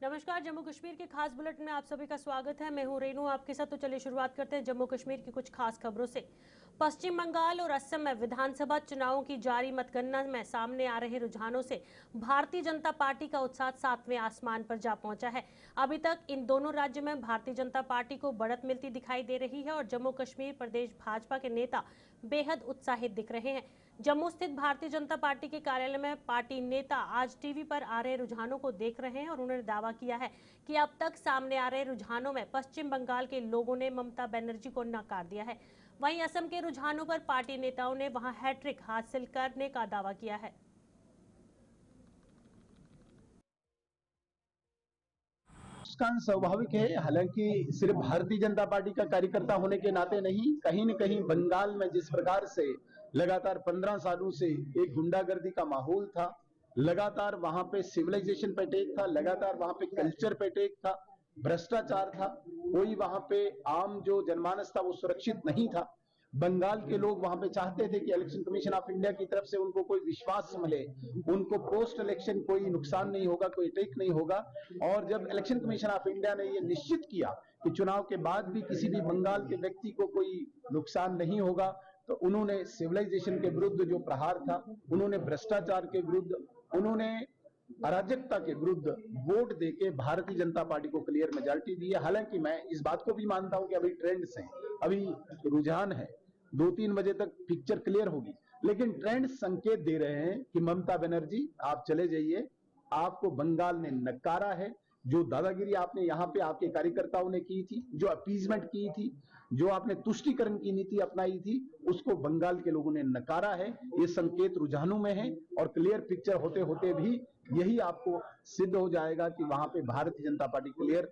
नमस्कार, जम्मू कश्मीर के खास बुलेटिन में आप सभी का स्वागत है। मैं हूं रेनू आपके साथ। तो चलिए शुरुआत करते हैं जम्मू कश्मीर की कुछ खास खबरों से। पश्चिम बंगाल और असम में विधानसभा चुनावों की जारी मतगणना में सामने आ रहे रुझानों से भारतीय जनता पार्टी का उत्साह 7वें आसमान पर जा पहुंचा है। अभी तक इन दोनों राज्यों में भारतीय जनता पार्टी को बढ़त मिलती दिखाई दे रही है और जम्मू कश्मीर प्रदेश भाजपा के नेता बेहद उत्साहित दिख रहे हैं। जम्मू स्थित भारतीय जनता पार्टी के कार्यालय में पार्टी नेता आज टीवी पर आ रहे रुझानों को देख रहे हैं और उन्होंने दावा किया है कि अब तक सामने आ रहे रुझानों में पश्चिम बंगाल के लोगों ने ममता बनर्जी को नकार दिया है। वहीं असम के रुझानों पर पार्टी नेताओं ने वहां हैट्रिक हासिल करने का दावा किया है। मुस्कान स्वाभाविक है, हालांकि सिर्फ भारतीय जनता पार्टी का कार्यकर्ता होने के नाते नहीं, कहीं न कहीं बंगाल में जिस प्रकार से लगातार 15 सालों से एक गुंडागर्दी का माहौल था, लगातार वहां पे सिविलाइजेशन पे अटैक था, लगातार वहां पे कल्चर पे अटैक था, भ्रष्टाचार था, कोई वहां पे आम जो जनमानस था वो सुरक्षित नहीं था। बंगाल के लोग वहां पे चाहते थे कि इलेक्शन कमीशन ऑफ इंडिया की तरफ से उनको कोई विश्वास मिले, उनको पोस्ट इलेक्शन कोई नुकसान नहीं होगा, कोई अटैक नहीं होगा। और जब इलेक्शन कमीशन ऑफ इंडिया ने ये निश्चित किया कि चुनाव के बाद भी किसी भी बंगाल के व्यक्ति को कोई नुकसान नहीं होगा, तो उन्होंने सिविलाइजेशन के विरुद्ध जो प्रहार था, उन्होंने भ्रष्टाचार के विरुद्ध, उन्होंने अराजकता के विरुद्ध वोट देके भारतीय जनता पार्टी को क्लियर मेजॉरिटी दी है। हालांकि मैं इस बात को भी मानता हूं कि अभी ट्रेंड्स हैं, अभी रुझान है, 2-3 बजे तक पिक्चर क्लियर होगी, लेकिन ट्रेंड संकेत दे रहे हैं कि ममता बनर्जी आप चले जाइए, आपको बंगाल ने नकारा है। जो दादागिरी आपने यहाँ पे आपके कार्यकर्ताओं ने की थी, जो अपीजमेंट की थी, जो आपने तुष्टीकरण की नीति अपनाई थी, उसको बंगाल के लोगों ने नकारा है। ये संकेत रुझानों में है और क्लियर पिक्चर होते होते भी यही आपको सिद्ध हो जाएगा कि वहां पे Bharatiya Janata party clear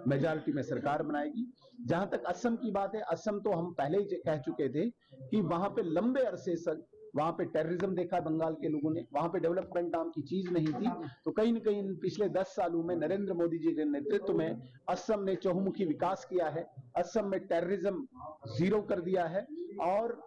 majority में सरकार बनाएगी। जहां तक असम की बात है, असम तो हम पहले ही कह चुके थे कि वहां पे लंबे अरसे से वहां पे टेररिज्म देखा बंगाल के लोगों ने, वहां पे डेवलपमेंट नाम की चीज नहीं थी। तो कहीं न कहीं पिछले 10 सालों में नरेंद्र मोदी जी के नेतृत्व में असम ने चहुमुखी विकास किया है, असम में टेररिज्म जीरो कर दिया है और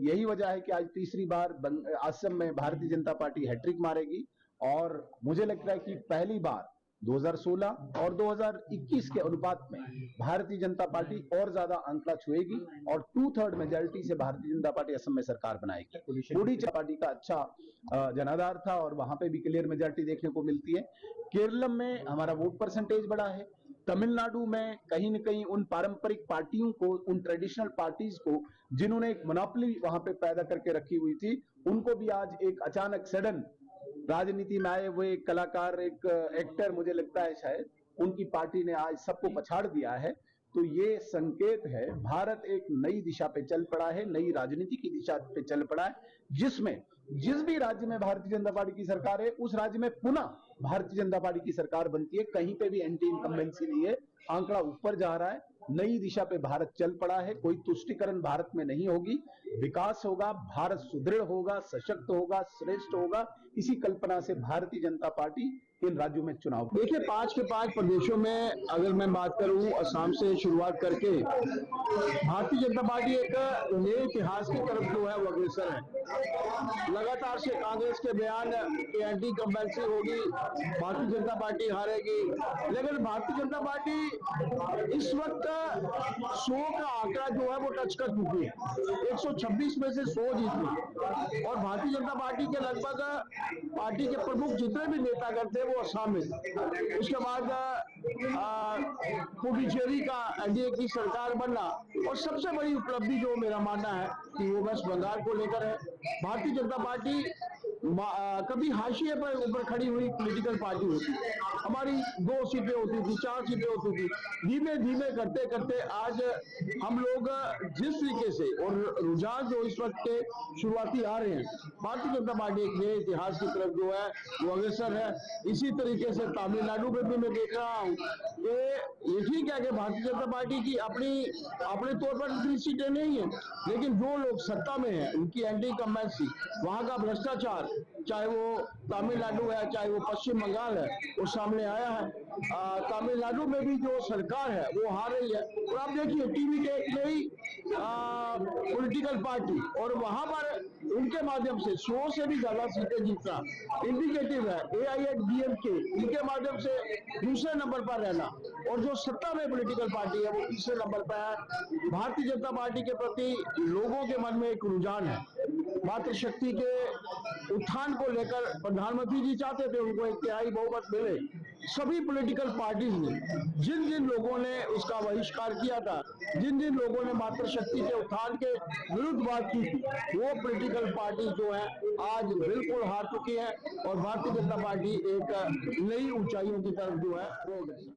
यही वजह है कि आज तीसरी बार असम में भारतीय जनता पार्टी हैट्रिक मारेगी। और मुझे लगता है कि पहली बार 2016 और 2021 के अनुपात में भारतीय जनता पार्टी और ज्यादा आंकड़ा छुएगी और 2/3 मेजॉरिटी से भारतीय जनता पार्टी असम में सरकार बनाएगी। ओडिशा पार्टी का अच्छा जनाधार था और वहां पे भी क्लियर मेजॉरिटी देखने को मिलती है। केरल में हमारा वोट परसेंटेज बढ़ा है। तमिलनाडु में कहीं न कहीं उन पारंपरिक पार्टियों को, उन ट्रेडिशनल पार्टीज को जिन्होंने एक मोनोपोली वहां पे पैदा करके रखी हुई थी, उनको भी आज एक अचानक सडन राजनीति में आए हुए एक कलाकार, एक एक्टर, मुझे लगता है शायद उनकी पार्टी ने आज सबको पछाड़ दिया है। तो ये संकेत है भारत एक नई दिशा पे चल पड़ा है, नई राजनीति की दिशा पे चल पड़ा है, जिसमें जिस भी राज्य में भारतीय जनता पार्टी की सरकार है उस राज्य में पुनः भारतीय जनता पार्टी की सरकार बनती है। कहीं पे भी एंटी इनकम्बेंसी नहीं है, आंकड़ा ऊपर जा रहा है, नई दिशा पे भारत चल पड़ा है। कोई तुष्टीकरण भारत में नहीं होगी, विकास होगा, भारत सुदृढ़ होगा, सशक्त होगा, श्रेष्ठ होगा। इसी कल्पना से भारतीय जनता पार्टी इन राज्यों में चुनाव। देखिए, 5 के 5 प्रदेशों में अगर मैं बात करूं, असम से शुरुआत करके भारतीय जनता पार्टी एक नए इतिहास की तरफ जो है वो अग्रसर है। लगातार से कांग्रेस के बयान कि एंटी कंबेंसी होगी, भारतीय जनता पार्टी हारेगी, लेकिन भारतीय जनता पार्टी इस वक्त 100 का आंकड़ा जो है वो टच कर चुकी है। 126 में से 100 जीती और भारतीय जनता पार्टी के लगभग पार्टी के प्रमुख जितने भी नेता करते वो असम में। उसके बाद पुडुचेरी का एनडीए की सरकार बनना और सबसे बड़ी उपलब्धि जो मेरा मानना है कि वो वेस्ट बंगाल को लेकर है। भारतीय जनता पार्टी कभी हाशिए पर ऊपर खड़ी हुई पॉलिटिकल पार्टी होती, हमारी 2 सीटें होती थी, 4 सीटें होती थी, धीमे धीमे करते करते आज हम लोग जिस तरीके से और रुझान जो इस वक्त के शुरुआती आ रहे हैं, भारतीय जनता पार्टी एक नए इतिहास की तरफ जो है वो अग्रसर है। इसी तरीके से तमिलनाडु में भी मैं देख रहा हूँ कि ये ठीक है कि भारतीय जनता पार्टी की अपने तौर पर इतनी सीटें नहीं है, लेकिन जो लोग सत्ता में हैं उनकी एंटी कंबेंसी, वहां का भ्रष्टाचार चाहे वो तमिलनाडु है चाहे वो पश्चिम बंगाल है, वो सामने आया है। तमिलनाडु में भी जो सरकार है वो हार रही है, और आप देखिए टीवी के एक नई पॉलिटिकल पार्टी, और वहां पर उनके माध्यम से 100 से भी ज्यादा सीटें जीतना इंडिकेटिव है। AIADMK इनके माध्यम से दूसरे नंबर पर रहना, और जो सत्ता में पॉलिटिकल पार्टी है वो तीसरे नंबर पर है। भारतीय जनता पार्टी के प्रति लोगों के मन में एक रुझान है। मातृशक्ति के उत्थान को लेकर प्रधानमंत्री जी चाहते थे उनको एक तिहाई बहुमत मिले। सभी पॉलिटिकल पार्टीज ने जिन जिन लोगों ने उसका बहिष्कार किया था, जिन जिन लोगों ने मातृशक्ति के उत्थान के विरुद्ध बात की थी, वो पॉलिटिकल पार्टी जो है आज बिल्कुल हार चुकी है, और भारतीय जनता पार्टी एक नई ऊंचाइयों की तरफ जो है वो गई।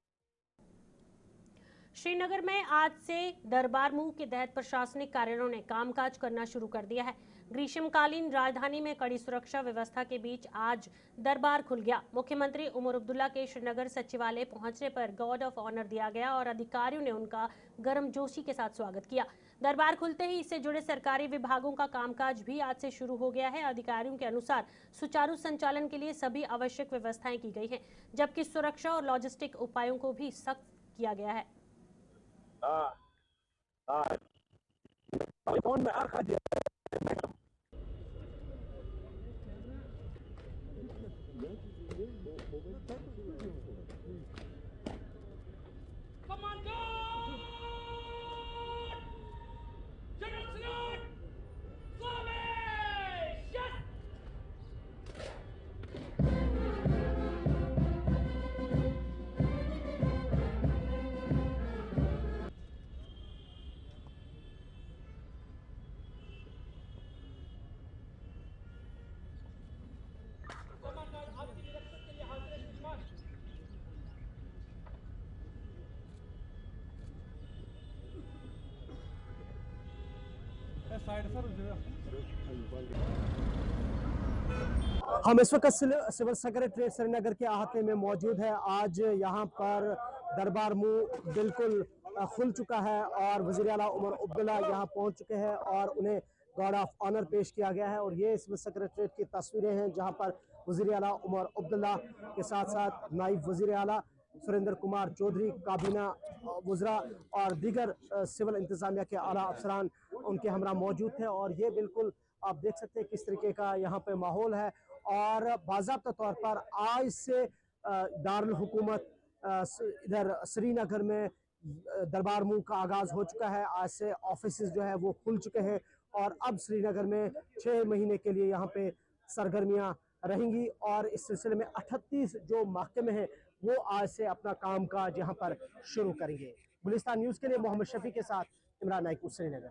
श्रीनगर में आज से दरबार मूव के तहत प्रशासनिक कार्यालयों ने कामकाज करना शुरू कर दिया है। ग्रीष्मकालीन राजधानी में कड़ी सुरक्षा व्यवस्था के बीच आज दरबार खुल गया। मुख्यमंत्री उमर अब्दुल्ला के श्रीनगर सचिवालय पहुंचने पर गार्ड ऑफ ऑनर दिया गया और अधिकारियों ने उनका गर्मजोशी के साथ स्वागत किया। दरबार खुलते ही इससे जुड़े सरकारी विभागों का कामकाज भी आज से शुरू हो गया है। अधिकारियों के अनुसार सुचारू संचालन के लिए सभी आवश्यक व्यवस्थाएं की गई हैं, जबकि सुरक्षा और लॉजिस्टिक उपायों को भी सख्त किया गया है। हम इस वक्त सिविल सेक्रेटरीट श्रीनगर के अहाते में मौजूद है। आज यहाँ पर दरबार मूव बिल्कुल खुल चुका है और वज़ीर आला उमर अब्दुल्ला यहाँ पहुँच चुके हैं और उन्हें गार्ड ऑफ ऑनर पेश किया गया है। और ये सिविल सेक्रेटरीट की तस्वीरें हैं जहाँ पर वज़ीर आला उमर अब्दुल्ला के साथ साथ नायब वज़ीर आला सुरेंद्र कुमार चौधरी, काबीना वज़रा और दीगर सिविल इंतजामिया के आला अफसरान उनके हमरा मौजूद थे। और ये बिल्कुल आप देख सकते हैं किस तरीके का यहाँ पे माहौल है। और बाज़ाब्ता तौर पर आज से दारुल हुकूमत इधर श्रीनगर में दरबार मूव का आगाज़ हो चुका है। आज से ऑफिस जो है वो खुल चुके हैं और अब श्रीनगर में 6 महीने के लिए यहाँ पे सरगर्मियाँ रहेंगी। और इस सिलसिले में 38 जो महकमे हैं वो आज से अपना कामकाज यहाँ पर शुरू करेंगे। गुलिस्तान न्यूज़ के लिए मोहम्मद शफी के साथ इमरान नाइकू, श्रीनगर।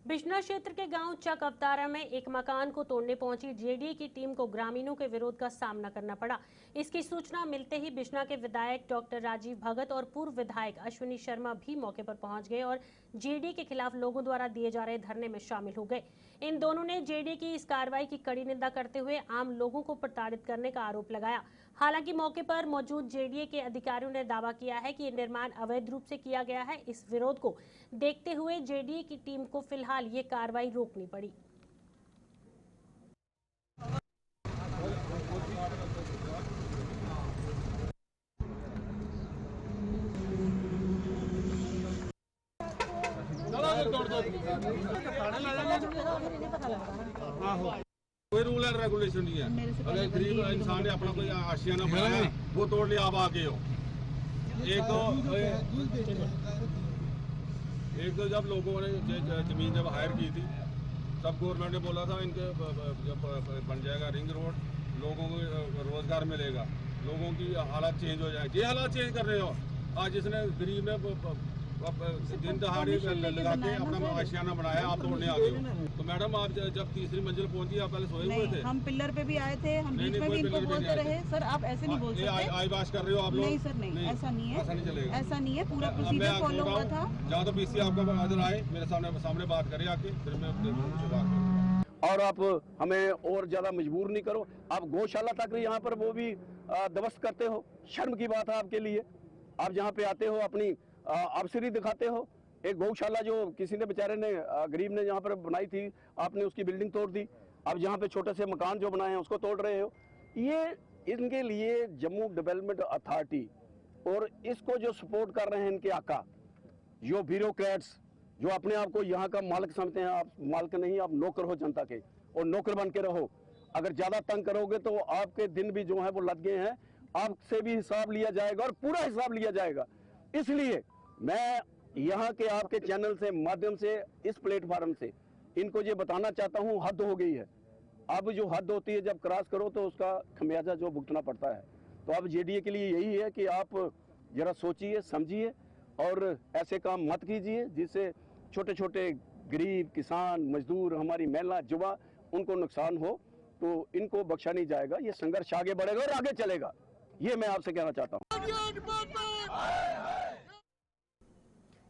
बिश्ना क्षेत्र के गांव चक अवतारा में एक मकान को तोड़ने पहुंची जेडीए की टीम को ग्रामीणों के विरोध का सामना करना पड़ा। इसकी सूचना मिलते ही बिश्ना के विधायक डॉक्टर राजीव भगत और पूर्व विधायक अश्विनी शर्मा भी मौके पर पहुंच गए और जेडीए के खिलाफ लोगों द्वारा दिए जा रहे धरने में शामिल हो गए। इन दोनों ने जेडीए की इस कार्रवाई की कड़ी निंदा करते हुए आम लोगों को प्रताड़ित करने का आरोप लगाया। हालांकि मौके पर मौजूद जेडीए के अधिकारियों ने दावा किया है कि निर्माण अवैध रूप से किया गया है। इस विरोध को देखते हुए जेडीए की टीम को फिलहाल ये कार्रवाई रोकनी पड़ी। कोई रूल एंड रेगुलेशन नहीं है। अगर गरीब इंसान ने अपना कोई आशियाना बनाया वो तोड़ लिया, आप आके हो। एक तो जब लोगों ने जमीन जब हायर की थी तब गवर्नमेंट ने बोला था इनके जब बन जाएगा रिंग रोड, लोगों को रोजगार मिलेगा, लोगों की हालात चेंज हो जाएंगे। ये हालात चेंज कर रहे हो। आज जिसने गरीब ने दिन दहाड़ी लगा के अपना आशियाना बनाया, आप तोड़ने आ गए हो। तो मैडम आप जब तीसरी मंजिल पहुंची आप पहले सोए हुए थे? हम पिलर पे भी आए थे, हम बीच में भी इनको बोलते रहे। सर आप ऐसे नहीं बोल सकते। आज बात कर रहे हो आप लोग? नहीं सर नहीं, ऐसा नहीं है, ऐसा नहीं चलेगा। ऐसा नहीं है, पूरा प्रोसीजर फॉलो हुआ था। जहाँ तो बीसी आपका हाजिर आए मेरे सामने बात करें आके, फिर मैं बात करूँ। और आप हमें और ज्यादा मजबूर नहीं करो। आप गौशाला तक यहाँ पर वो भी दवस्त करते हो, शर्म की बात है आपके लिए। आप जहाँ पे आते हो अपनी अफसरी दिखाते हो। एक गौशाला जो किसी ने बेचारे ने गरीब ने यहाँ पर बनाई थी, आपने उसकी बिल्डिंग तोड़ दी। अब यहाँ पे छोटे से मकान जो बनाए हैं उसको तोड़ रहे हो। ये इनके लिए जम्मू डेवलपमेंट अथॉरिटी और इसको जो सपोर्ट कर रहे हैं इनके आका, जो ब्यूरोक्रेट्स जो अपने आप को यहाँ का मालिक समझते हैं, आप मालिक नहीं, आप नौकर हो जनता के और नौकर बन के रहो। अगर ज़्यादा तंग करोगे तो आपके दिन भी जो है वो लग गए हैं, आपसे भी हिसाब लिया जाएगा और पूरा हिसाब लिया जाएगा। इसलिए मैं यहाँ के आपके चैनल से माध्यम से इस प्लेटफार्म से इनको ये बताना चाहता हूँ, हद हो गई है। अब जो हद होती है जब क्रॉस करो तो उसका खमियाजा जो भुगतना पड़ता है। तो अब जेडीए के लिए यही है कि आप जरा सोचिए समझिए और ऐसे काम मत कीजिए जिससे छोटे छोटे गरीब किसान मजदूर हमारी महिला युवा उनको नुकसान हो। तो इनको बख्शा नहीं जाएगा, ये संघर्ष आगे बढ़ेगा और आगे चलेगा, ये मैं आपसे कहना चाहता हूँ।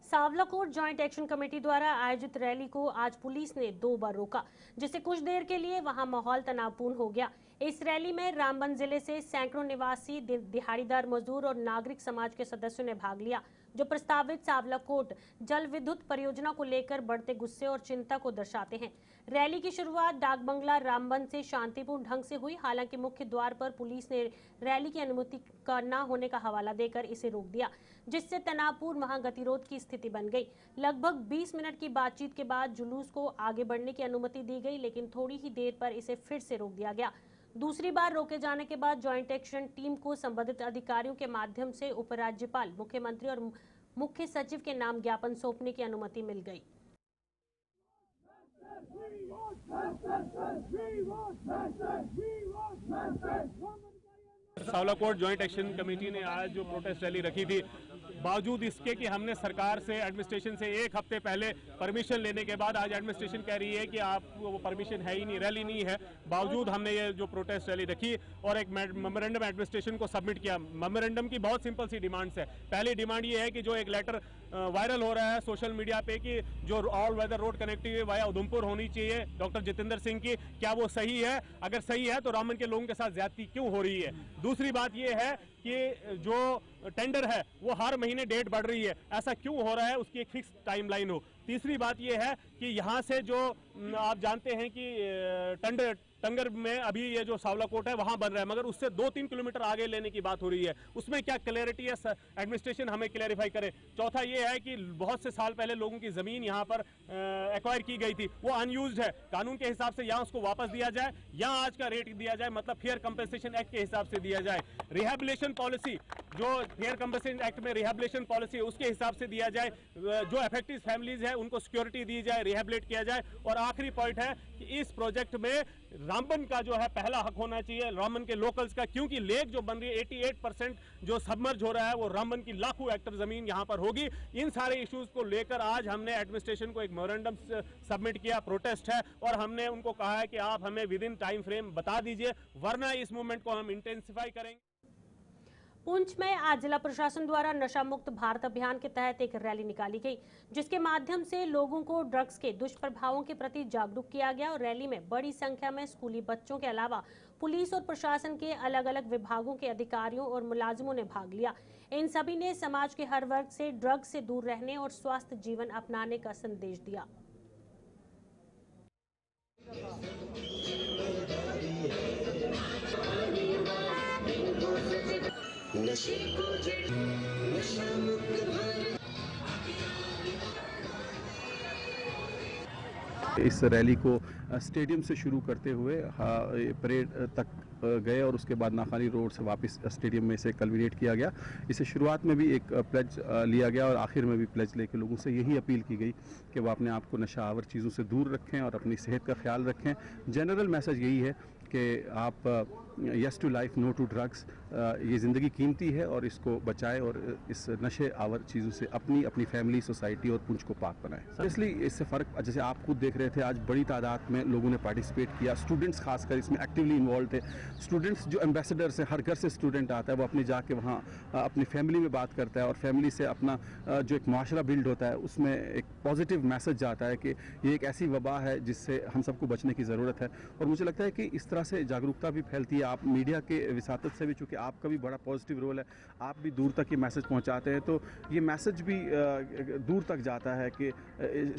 सावलाकोट जॉइंट एक्शन कमेटी द्वारा आयोजित रैली को आज पुलिस ने 2 बार रोका, जिससे कुछ देर के लिए वहां माहौल तनावपूर्ण हो गया। इस रैली में रामबन जिले से सैकड़ों निवासी, दिहाड़ीदार मजदूर और नागरिक समाज के सदस्यों ने भाग लिया, जो प्रस्तावित सावलाकोट जल विद्युत परियोजना को लेकर बढ़ते गुस्से और चिंता को दर्शाते हैं। रैली की शुरुआत डाक बंगला रामबन से शांतिपूर्ण ढंग से हुई। हालांकि मुख्य द्वार पर पुलिस ने रैली की अनुमति का न होने का हवाला देकर इसे रोक दिया, जिससे तनावपूर्ण वहां गतिरोध की स्थिति बन गई। लगभग 20 मिनट की बातचीत के बाद जुलूस को आगे बढ़ने की अनुमति दी गई, लेकिन थोड़ी ही देर पर इसे फिर से रोक दिया गया। दूसरी बार रोके जाने के बाद ज्वाइंट एक्शन टीम को संबंधित अधिकारियों के माध्यम से उपराज्यपाल, मुख्यमंत्री और मुख्य सचिव के नाम ज्ञापन सौंपने की अनुमति मिल गई। सावलाकोट जॉइंट एक्शन कमेटी ने आज जो प्रोटेस्ट रैली रखी थी, बावजूद इसके कि हमने सरकार से एडमिनिस्ट्रेशन से 1 हफ्ते पहले परमिशन लेने के बाद आज एडमिनिस्ट्रेशन कह रही है कि आप वो परमिशन है ही नहीं, रैली नहीं है, बावजूद हमने ये जो प्रोटेस्ट रैली रखी और एक मेमोरेंडम एडमिनिस्ट्रेशन को सबमिट किया। मेमोरेंडम की बहुत सिंपल सी डिमांड्स है। पहली डिमांड ये है कि जो एक लेटर वायरल हो रहा है सोशल मीडिया पे कि जो all weather road connectivity via Udhampur होनी चाहिए डॉक्टर जितेंद्र सिंह की, क्या वो सही है? अगर सही है तो रामबन के लोगों के साथ ज्यादती क्यों हो रही है? दूसरी बात ये है कि जो टेंडर है वो हर महीने डेट बढ़ रही है, ऐसा क्यों हो रहा है? उसकी एक फिक्स टाइमलाइन हो। तीसरी बात ये है कि यहाँ से जो आप जानते हैं कि टंगर में अभी ये जो सावलाकोट है वहां बन रहा है, मगर उससे 2-3 किलोमीटर आगे लेने की बात हो रही है। उसमें क्या क्लैरिटी है? एडमिनिस्ट्रेशन हमें क्लैरिफाई करे। चौथा ये है कि बहुत से साल पहले लोगों की जमीन यहाँ पर एक्वायर की गई थी, वो अनयूज्ड है। कानून के हिसाब से या उसको वापस दिया जाए या आज का रेट दिया जाए, मतलब फेयर कंपनसेशन एक्ट के हिसाब से दिया जाए। रिहेबिलिटेशन पॉलिसी, जो फेयर कंपनसेशन एक्ट में रिहेबिलिटेशन पॉलिसी है उसके हिसाब से दिया जाए। जो अफेक्टेड फैमिलीज है उनको सिक्योरिटी दी जाए, रिहेबिलिट किया जाए। और आखिरी पॉइंट है कि इस प्रोजेक्ट में रामबन का जो है पहला हक होना चाहिए, रामबन के लोकल्स का, क्योंकि लेक जो बन रही है 88% जो सबमर्ज हो रहा है वो रामबन की लाखों हेक्टर जमीन यहां पर होगी। इन सारे इश्यूज को लेकर आज हमने एडमिनिस्ट्रेशन को एक मेमोरेंडम सबमिट किया, प्रोटेस्ट है, और हमने उनको कहा है कि आप हमें विद इन टाइम फ्रेम बता दीजिए, वरना इस मूवमेंट को हम इंटेंसिफाई करेंगे। पुंछ में आज जिला प्रशासन द्वारा नशा मुक्त भारत अभियान के तहत एक रैली निकाली गई, जिसके माध्यम से लोगों को ड्रग्स के दुष्प्रभावों के प्रति जागरूक किया गया। और रैली में बड़ी संख्या में स्कूली बच्चों के अलावा पुलिस और प्रशासन के अलग अलग विभागों के अधिकारियों और मुलाजिमों ने भाग लिया। इन सभी ने समाज के हर वर्ग से ड्रग्स से दूर रहने और स्वस्थ जीवन अपनाने का संदेश दिया। इस रैली को स्टेडियम से शुरू करते हुए परेड तक गए और उसके बाद नाखानी रोड से वापस स्टेडियम में से कल्विनेट किया गया। इसे शुरुआत में भी एक प्लेज लिया गया और आखिर में भी प्लेज लेके लोगों से यही अपील की गई कि वो अपने आप को नशा आवर चीज़ों से दूर रखें और अपनी सेहत का ख्याल रखें। जनरल मैसेज यही है कि आप yes to life no to drugs, ये ज़िंदगी कीमती है और इसको बचाएं और इस नशे आवर चीज़ों से अपनी फैमिली, सोसाइटी और पुंछ को पाक बनाएं। इसलिए इससे फ़र्क, जैसे आप खुद देख रहे थे, आज बड़ी तादाद में लोगों ने पार्टिसिपेट किया, स्टूडेंट्स खासकर इसमें एक्टिवली इन्वॉल्व थे। स्टूडेंट्स जो एम्बेसडर्स हैं, हर घर से स्टूडेंट आता है, वो अपनी जाके वहाँ अपनी फैमिली में बात करता है और फैमिली से अपना जो एक माशरा बिल्ड होता है उसमें एक पॉजिटिव मैसेज जाता है कि ये एक ऐसी वबा है जिससे हम सबको बचने की ज़रूरत है। और मुझे लगता है कि इस तरह से जागरूकता भी फैलती है, आप मीडिया के विसातत से भी, चूँकि आपका भी बड़ा पॉजिटिव रोल है, आप भी दूर तक ये मैसेज पहुंचाते हैं, तो ये मैसेज भी दूर तक जाता है कि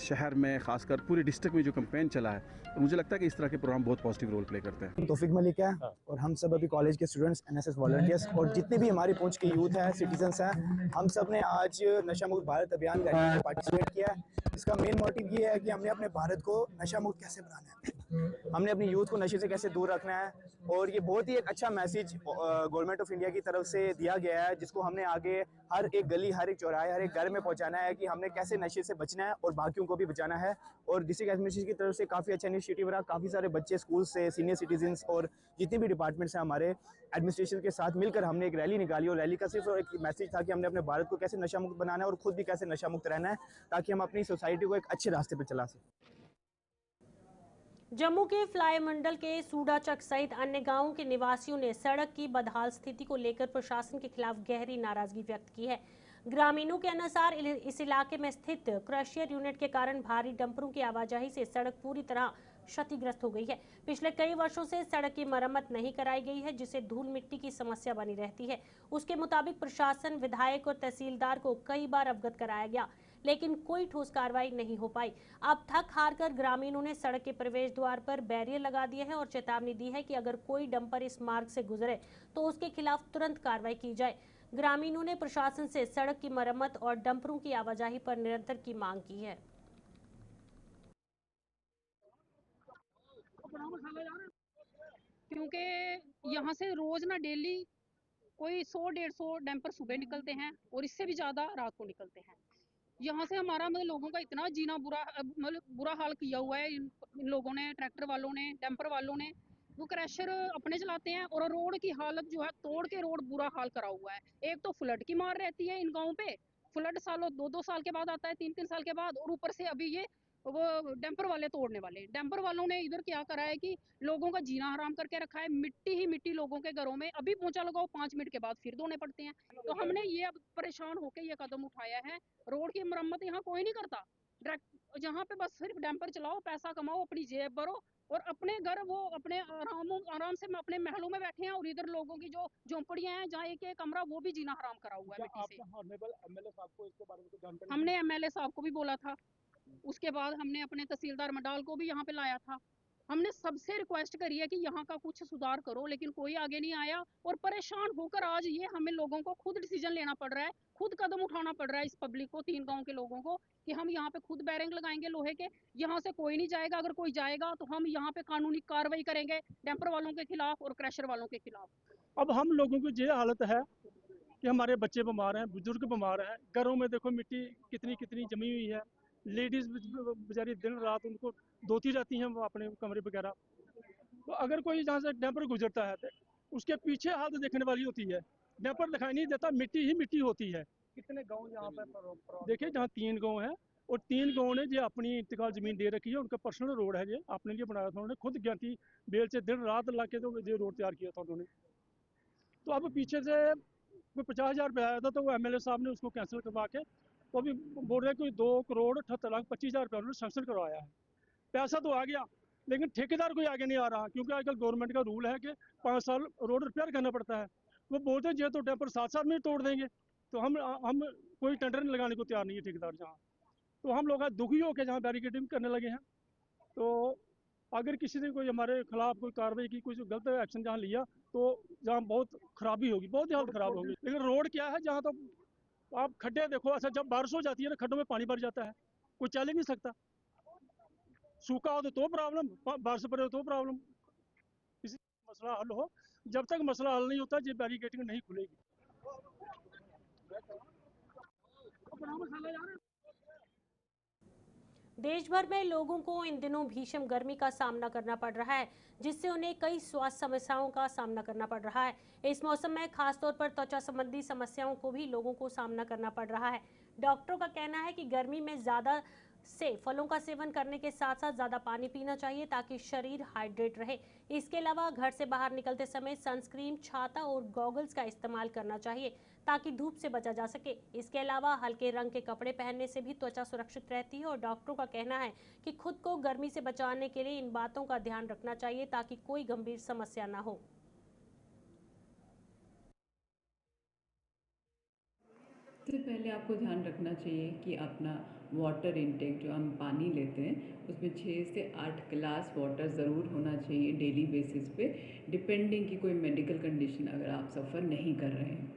शहर में ख़ासकर पूरे डिस्ट्रिक्ट में जो कैंपेन चला है, तो मुझे लगता है कि इस तरह के प्रोग्राम बहुत पॉजिटिव रोल प्ले करते हैं। तौफीक मलिक है और हम सब अभी कॉलेज के स्टूडेंट्स, एनएसएस वॉलंटियर्स और जितने भी हमारी पुंछ के यूथ हैं, सिटीजन्स हैं, हम सब ने आज नशा मुक्त भारत अभियान में पार्टिसिपेट किया है। इसका मेन मोटिव ये है कि हमने अपने भारत को नशा मुक्त कैसे बनाना है, हमने अपनी यूथ को नशे से कैसे दूर रखना है, और ये बहुत ही एक अच्छा मैसेज गवर्नमेंट ऑफ इंडिया की तरफ से दिया गया है, जिसको हमने आगे हर एक गली, हर एक चौराहे, हर एक घर में पहुंचाना है कि हमने कैसे नशे से बचना है और बाकियों को भी बचाना है। और डिस्ट्रिक्ट एडमिनिस्ट्रेशन की तरफ से काफ़ी अच्छा इनिशिएटिव रहा, काफ़ी सारे बच्चे स्कूल से, सीनियर सिटीजन्स और जितने भी डिपार्टमेंट्स हैं हमारे एडमिनिस्ट्रेशन के साथ मिलकर हमने एक रैली निकाली, और रैली का सिर्फ एक मैसेज था कि हमने अपने भारत को कैसे नशा मुक्त बनाना है और खुद भी कैसे नशा मुक्त रहना है, ताकि हम अपनी सोसाइटी को एक अच्छे रास्ते पर चला सकें। जम्मू के फ्लाई मंडल के सूडाचक सहित अन्य गांवों के निवासियों ने सड़क की बदहाल स्थिति को लेकर प्रशासन के खिलाफ गहरी नाराजगी व्यक्त की है। ग्रामीणों के अनुसार इस इलाके में स्थित क्रशर यूनिट के कारण भारी डंपरों की आवाजाही से सड़क पूरी तरह क्षतिग्रस्त हो गई है। पिछले कई वर्षों से सड़क की मरम्मत नहीं कराई गई है, जिससे धूल मिट्टी की समस्या बनी रहती है। उसके मुताबिक प्रशासन, विधायक और तहसीलदार को कई बार अवगत कराया गया, लेकिन कोई ठोस कार्रवाई नहीं हो पाई। अब थक हार कर ग्रामीणों ने सड़क के प्रवेश द्वार पर बैरियर लगा दिए हैं और चेतावनी दी है कि अगर कोई डंपर इस मार्ग से गुजरे तो उसके खिलाफ तुरंत कार्रवाई की जाए। ग्रामीणों ने प्रशासन से सड़क की मरम्मत और डंपरों की आवाजाही पर निरंतर की मांग की है। क्योंकि यहाँ से रोज ना डेली कोई 100-150 डंपर सुबह निकलते हैं और इससे भी ज्यादा रात को निकलते हैं। यहाँ से हमारा मतलब लोगों का इतना जीना बुरा हाल किया हुआ है इन लोगों ने, ट्रैक्टर वालों ने, डंपर वालों ने। वो क्रैशर अपने चलाते हैं और रोड की हालत जो है तोड़ के रोड बुरा हाल करा हुआ है। एक तो फ्लड की मार रहती है इन गाँव पे, फ्लड सालों 2-2 साल के बाद आता है, 3-3 साल के बाद, और ऊपर से अभी ये वो डंपर वाले तोड़ने वाले। डंपर वालों ने इधर क्या करा है कि लोगों का जीना हराम करके रखा है। मिट्टी ही मिट्टी लोगों के घरों में, अभी पोंछा लगाओ 5 मिनट के बाद फिर धोने पड़ते हैं। तो हमने ये अब परेशान होकर ये कदम उठाया है। रोड की मरम्मत यहाँ कोई नहीं करता, जहाँ पे बस सिर्फ डंपर चलाओ, पैसा कमाओ, अपनी जेब भरो और अपने घर वो अपने आराम से अपने महलों में बैठे हैं। और इधर लोगों की जो झोंपड़ियां हैं जहाँ एक कमरा, वो भी जीना हराम करा हुआ है मिट्टी से। हमने एमएलए साहब को भी बोला था, उसके बाद हमने अपने तहसीलदार मंडाल को भी यहाँ पे लाया था। हमने सबसे रिक्वेस्ट करी है कि यहाँ का कुछ सुधार करो, लेकिन कोई आगे नहीं आया। और परेशान होकर आज ये हमें लोगों को खुद डिसीजन लेना पड़ रहा है, खुद कदम उठाना पड़ रहा है इस पब्लिक को, 3 गांव के लोगों को, कि हम यहाँ पे खुद बैरिंग लगाएंगे लोहे के। यहाँ से कोई नहीं जाएगा, अगर कोई जाएगा तो हम यहाँ पे कानूनी कार्रवाई करेंगे डंपर वालों के खिलाफ और क्रैशर वालों के खिलाफ। अब हम लोगों की ये हालत है कि हमारे बच्चे बीमार हैं, बुजुर्ग बीमार हैं, घरों में देखो मिट्टी कितनी जमी हुई है। लेडीज बेचारी दिन रात उनको धोती रहती हैं वो अपने कमरे वगैरह। तो अगर कोई जहाँ से डंपर गुजरता है तो उसके पीछे हालत देखने वाली होती है। डंपर दिखाई नहीं देता, मिट्टी ही मिट्टी होती है। कितने गांव यहाँ पर देखिए जहाँ 3 गांव हैं और 3 गांव ने जो अपनी इंतकाल जमीन दे रखी है, उनका पर्सनल रोड है, ये अपने लिए बनाया था उन्होंने, खुद ज्ञाति बेल से दिन रात ला के तो ये रोड तैयार किया था उन्होंने। तो अब पीछे से कोई 50,000 रुपया आया था, तो वो एमएलए साहब ने उसको कैंसिल करवा के तो अभी बोल रहे कोई 2,78,25,000 रुपया उन्होंने सैंक्शन करवाया है। पैसा तो आ गया, लेकिन ठेकेदार कोई आगे नहीं आ रहा, क्योंकि आजकल गवर्नमेंट का रूल है कि 5 साल रोड रिपेयर करना पड़ता है। वो बोलते हैं ये तो डंपर 7 साल में तोड़ देंगे, तो हम कोई टेंडर लगाने को तैयार नहीं है ठेकेदार जहाँ। तो हम लोग दुखी होकर जहाँ बैरिकेडिंग करने लगे हैं। तो अगर किसी ने कोई हमारे खिलाफ कोई कार्रवाई की, कोई गलत एक्शन जहाँ लिया, तो जहाँ बहुत खराबी होगी, बहुत ही हालत खराब होगी। लेकिन रोड क्या है, जहाँ तो आप खड्डे देखो, अच्छा जब बारिश हो जाती है ना, खड्डों में पानी भर जाता है, कोई चल ही नहीं सकता। सूखा हो तो प्रॉब्लम, बारिश पड़े तो प्रॉब्लम। इसी मसला हल हो, जब तक मसला हल नहीं होता ये बैरिकेडिंग नहीं खुलेगी। देश भर में लोगों को इन दिनों भीषण गर्मी का सामना करना पड़ रहा है, जिससे उन्हें कई स्वास्थ्य समस्याओं का सामना करना पड़ रहा है। इस मौसम में खासतौर पर त्वचा संबंधी समस्याओं को भी लोगों को सामना करना पड़ रहा है। डॉक्टरों का कहना है कि गर्मी में ज़्यादा से फलों का सेवन करने के साथ साथ ज़्यादा पानी पीना चाहिए ताकि शरीर हाइड्रेट रहे। इसके अलावा घर से बाहर निकलते समय सनस्क्रीन, छाता और गॉगल्स का इस्तेमाल करना चाहिए ताकि धूप से बचा जा सके। इसके अलावा हल्के रंग के कपड़े पहनने से भी त्वचा सुरक्षित रहती है और डॉक्टरों का कहना है कि खुद को गर्मी से बचाने के लिए इन बातों का ध्यान रखना चाहिए ताकि कोई गंभीर समस्या ना हो। सबसे पहले आपको ध्यान रखना चाहिए कि अपना वाटर इनटेक जो हम पानी लेते हैं उसमें 6 से 8 गिलास वाटर ज़रूर होना चाहिए डेली बेसिस पे, डिपेंडिंग कि कोई मेडिकल कंडीशन अगर आप सफ़र नहीं कर रहे हैं।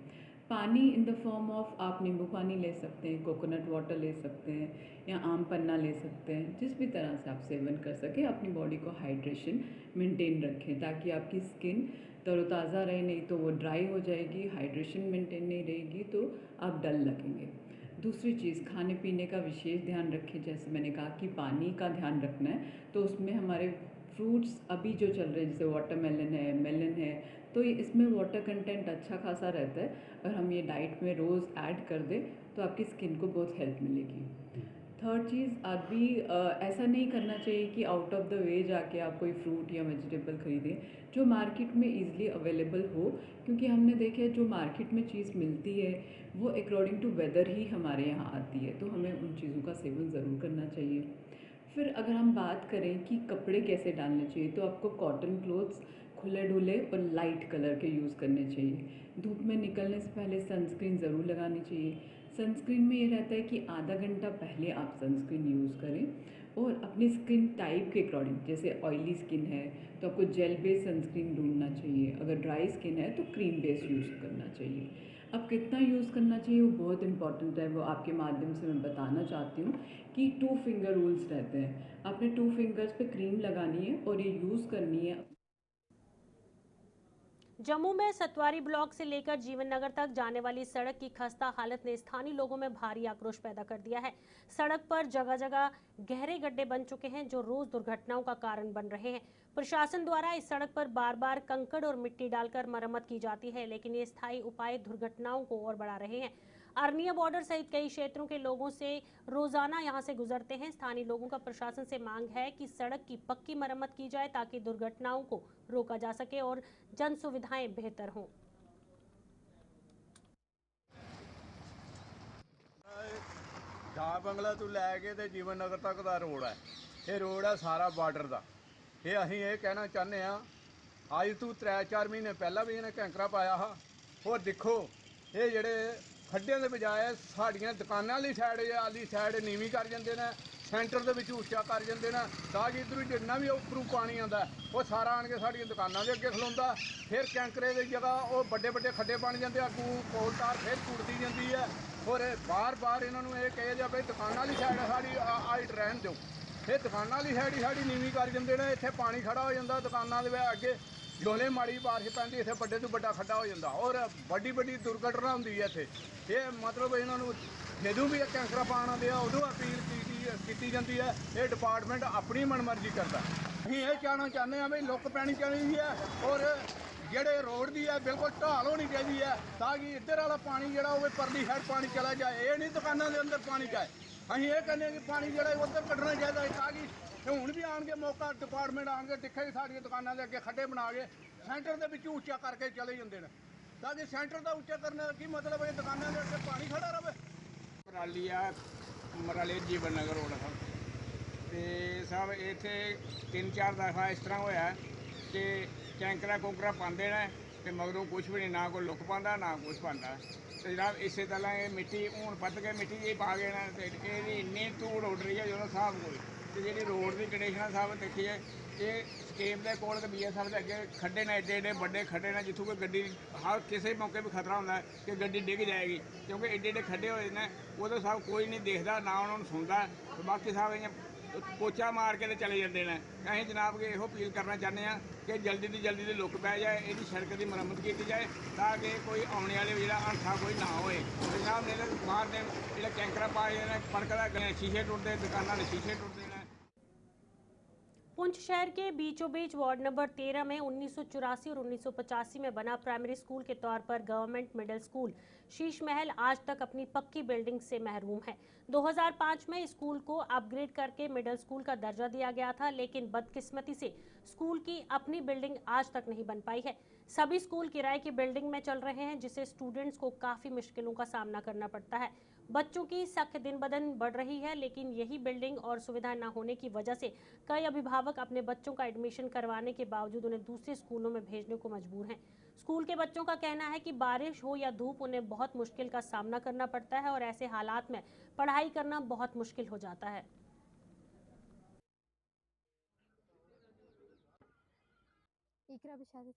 पानी इन द फॉर्म ऑफ आप नींबू पानी ले सकते हैं, कोकोनट वाटर ले सकते हैं या आम पन्ना ले सकते हैं। जिस भी तरह से आप सेवन कर सकें, अपनी बॉडी को हाइड्रेशन मेंटेन रखें ताकि आपकी स्किन तरोताज़ा रहे, नहीं तो वो ड्राई हो जाएगी। हाइड्रेशन मेंटेन नहीं रहेगी तो आप डल लगेंगे। दूसरी चीज़, खाने पीने का विशेष ध्यान रखें। जैसे मैंने कहा कि पानी का ध्यान रखना है, तो उसमें हमारे फ्रूट्स अभी जो चल रहे हैं जैसे वाटरमेलन है, मेलन है, तो इसमें वाटर कंटेंट अच्छा खासा रहता है। अगर हम ये डाइट में रोज़ ऐड कर दें तो आपकी स्किन को बहुत हेल्प मिलेगी। थर्ड चीज़, अभी ऐसा नहीं करना चाहिए कि आउट ऑफ द वे जाके आप कोई फ्रूट या वेजिटेबल ख़रीदें जो मार्केट में ईज़िली अवेलेबल हो, क्योंकि हमने देखा है जो मार्केट में चीज़ मिलती है वो अकॉर्डिंग टू वेदर ही हमारे यहाँ आती है, तो हमें उन चीज़ों का सेवन ज़रूर करना चाहिए। फिर अगर हम बात करें कि कपड़े कैसे डालने चाहिए, तो आपको कॉटन क्लोथ्स खुले ढुले और लाइट कलर के यूज़ करने चाहिए। धूप में निकलने से पहले सनस्क्रीन ज़रूर लगानी चाहिए। सनस्क्रीन में ये रहता है कि आधा घंटा पहले आप सनस्क्रीन यूज़ करें और अपनी स्किन टाइप के अकॉर्डिंग, जैसे ऑयली स्किन है तो आपको जेल बेस्ड सनस्क्रीन ढूंढना चाहिए, अगर ड्राई स्किन है तो क्रीम बेस्ड यूज़ करना चाहिए। अब कितना यूज़ करना चाहिए वो बहुत इंपॉर्टेंट है, वो आपके माध्यम से मैं बताना चाहती हूँ कि 2 फिंगर रूल्स रहते हैं। आपने 2 फिंगर्स पे क्रीम लगानी है और ये यूज़ करनी है। जम्मू में सतवारी ब्लॉक से लेकर जीवन नगर तक जाने वाली सड़क की खस्ता हालत ने स्थानीय लोगों में भारी आक्रोश पैदा कर दिया है। सड़क पर जगह जगह गहरे गड्ढे बन चुके हैं जो रोज दुर्घटनाओं का कारण बन रहे हैं। प्रशासन द्वारा इस सड़क पर बार बार कंकड़ और मिट्टी डालकर मरम्मत की जाती है, लेकिन ये स्थायी उपाय दुर्घटनाओं को और बढ़ा रहे हैं। अरनिया बॉर्डर सहित कई क्षेत्रों के लोगों से रोजाना यहां से गुजरते हैं। स्थानीय लोगों का प्रशासन से मांग है कि सड़क की पक्की मरम्मत की जाए ताकि दुर्घटनाओं को रोका जा सके और जन सुविधाएं बेहतर हों। डाक बंगला तो लैके ते जीवन नगर तक का रोड है, ये रोड है सारा बार्डर का। ये असीं ये कहना चाहते हैं, अज तू 3-4 महीने पहला भी इन्हें कैंकरा पाया हा। और देखो ये जेडे खड्डियां दे बजाय साड़ियां दुकानां वाली साइड नीवी कर जांदे ने, सेंटर दे विच उच्चा कर जांदे ने, ताकि इधरों जिन्ना भी उपरों पानी आंदा वो सारा आण के साड़ियां दुकानां दे अगे खलोंदा। फिर कैंकरे दी जगह वो बड़े बड़े खड्डे बन जांदे, अगों कोल तार फिर टुटदी जांदी है। और बार बार इन्होंने ये कहा जाए भाई दुकानां वाली साइड साड़ी हाइट रहन दो, फिर दुकानां वाली साइड ही साड़ी नीवी कर जांदे ने। इत्थे पानी खड़ा हो जांदा दुकानां दे अगे, जोले माड़ी बारिश पैंदी इत्थे बड़े तो बड़ा खड्डा हो जाता और बड़ी बड़ी दुर्घटना होंदी है इत्थे। ये मतलब इन्होंने जदों भी कैंकरा पाना दिया उदों अपील की जाती है, ये डिपार्टमेंट अपनी मनमर्जी करता। असीं ये कहना चाहते हैं भाई लुक पैनी चाहिए है और जेड़े रोड की है बिल्कुल ढाल होनी चाहिए है, ताकि इधर वाला पानी जोड़ा वो परली साइड पानी चला जाए। ये नहीं दुकानों के अंदर पानी जाए। असीं ये कहने कि पानी जोड़ा उधर कड्ढना चाहिए, ताकि हुण भी आन के मौका डिपार्टमेंट आन के दिखे साड़ियां दुकानों के अगे खड्डे बना के सेंटर के विच उच्चा करके चले जाते हैं, ताकि सेंटर का उच्चा करने का की मतलब है दुकानों के अगे पानी खड़ा रहे। मराली जीवन नगर रोड साहब ते साहब इत्थे 3-4 दफा इस तरह होया कि कैंकरा कुंकरा पाते हैं तो मगरों कुछ भी नहीं, ना कोई लुक पाता ना कुछ पाता। तो जनाब इस तरह ये मिट्टी हूँ पत्त के मिट्टी जी पा गए ना, तो ये इन्नी धूड़ उड़ रही है जो साहब कोई। तो जी रोड की कंडीशन साहब देखिए, ये स्केप के कोल BSF के अगे खड्डे ने, एडे एडे बड़े खड्डे ने जितों कोई गड्डी हर किसी मौके पर खतरा होता है कि गड्डी डिग जाएगी, क्योंकि एडे एडे खड्डे होए ने वो तो साहब कोई नहीं देखता ना उन्होंने सुनता। तो बाकी साहब इं पोचा मार के चले जाते हैं। अं जनाब के यो अपील करना चाहते हैं कि जल्दी तो लुक पै जाए, ये सड़क की मरम्मत की जाए ताकि कोई आने वाले जो हादसा कोई ना हो। जनाब ने बाहर ने जो कैंकरा पाए हैं कणक का शीशे टुटते, दुकानों के शीशे टुटते हैं। पुंछ शहर के बीचों बीच वार्ड नंबर 13 में 1984 और 1985 में बना प्राइमरी स्कूल के तौर पर government middle school Sheesh Mahal आज तक अपनी पक्की बिल्डिंग से महरूम है। 2005 में स्कूल को अपग्रेड करके मिडिल स्कूल का दर्जा दिया गया था, लेकिन बदकिस्मती से स्कूल की अपनी बिल्डिंग आज तक नहीं बन पाई है। सभी स्कूल किराए की बिल्डिंग में चल रहे हैं, जिससे स्टूडेंट्स को काफ़ी मुश्किलों का सामना करना पड़ता है। बच्चों की संख्या दिन ब दिन बढ़ रही है, लेकिन यही बिल्डिंग और सुविधा न होने की वजह से कई अभिभावक अपने बच्चों का एडमिशन करवाने के बावजूद उन्हें दूसरे स्कूलों में भेजने को मजबूर हैं। स्कूल के बच्चों का कहना है कि बारिश हो या धूप उन्हें बहुत मुश्किल का सामना करना पड़ता है और ऐसे हालात में पढ़ाई करना बहुत मुश्किल हो जाता है। इकरा बशारत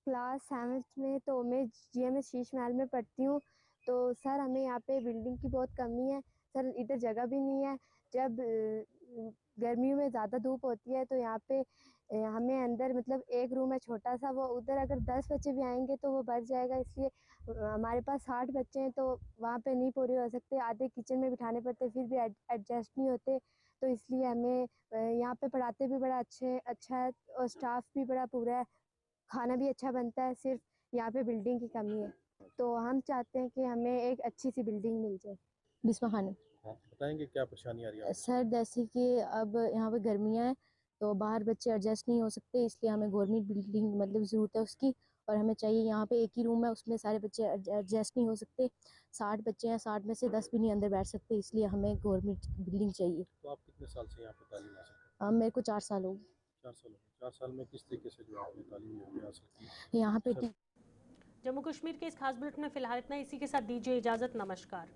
क्लास 7th में, तो मैं GMS शीश महल में पढ़ती हूँ। तो सर हमें यहाँ पे बिल्डिंग की बहुत कमी है सर, इधर जगह भी नहीं है। जब गर्मियों में ज़्यादा धूप होती है तो यहाँ पे हमें अंदर मतलब एक रूम है छोटा सा, वो उधर अगर 10 बच्चे भी आएंगे तो वो भर जाएगा। इसलिए हमारे पास 60 बच्चे हैं तो वहाँ पे नहीं पूरे हो सकते, आधे किचन में बिठाने पड़ते, फिर भी एडजस्ट नहीं होते। तो इसलिए हमें यहाँ पे पढ़ाते भी बड़ा अच्छा है और स्टाफ भी बड़ा पूरा है, खाना भी अच्छा बनता है, सिर्फ यहाँ पे बिल्डिंग की कमी है। तो हम चाहते हैं कि हमें एक अच्छी सी बिल्डिंग मिल जाए। बिस्मा खानम। बताएंगे क्या परेशानी आ रही है सर जैसे कि अब यहाँ पे गर्मियाँ हैं तो बाहर बच्चे एडजस्ट नहीं हो सकते, इसलिए हमें गवर्नमेंट बिल्डिंग मतलब ज़रूरत है उसकी। और हमें चाहिए, यहाँ पे एक ही रूम है उसमें सारे बच्चे एडजस्ट नहीं हो सकते, 60 बच्चे हैं, 60 में से 10 भी नहीं अंदर बैठ सकते, इसलिए हमें गवर्नमेंट बिल्डिंग चाहिए। तो आप कितने साल से यहाँ पे तालीम हासिल करते अब मेरे को 4 साल हो गए। 4 साल हो गए। 4 साल में किस तरीके से जो आपने तालीम यहाँ पे हासिल की? यहाँ पे जम्मू कश्मीर के इस खास बुलेटिन में फिलहाल इतना, इसी के साथ दीजिए इजाजत। नमस्कार।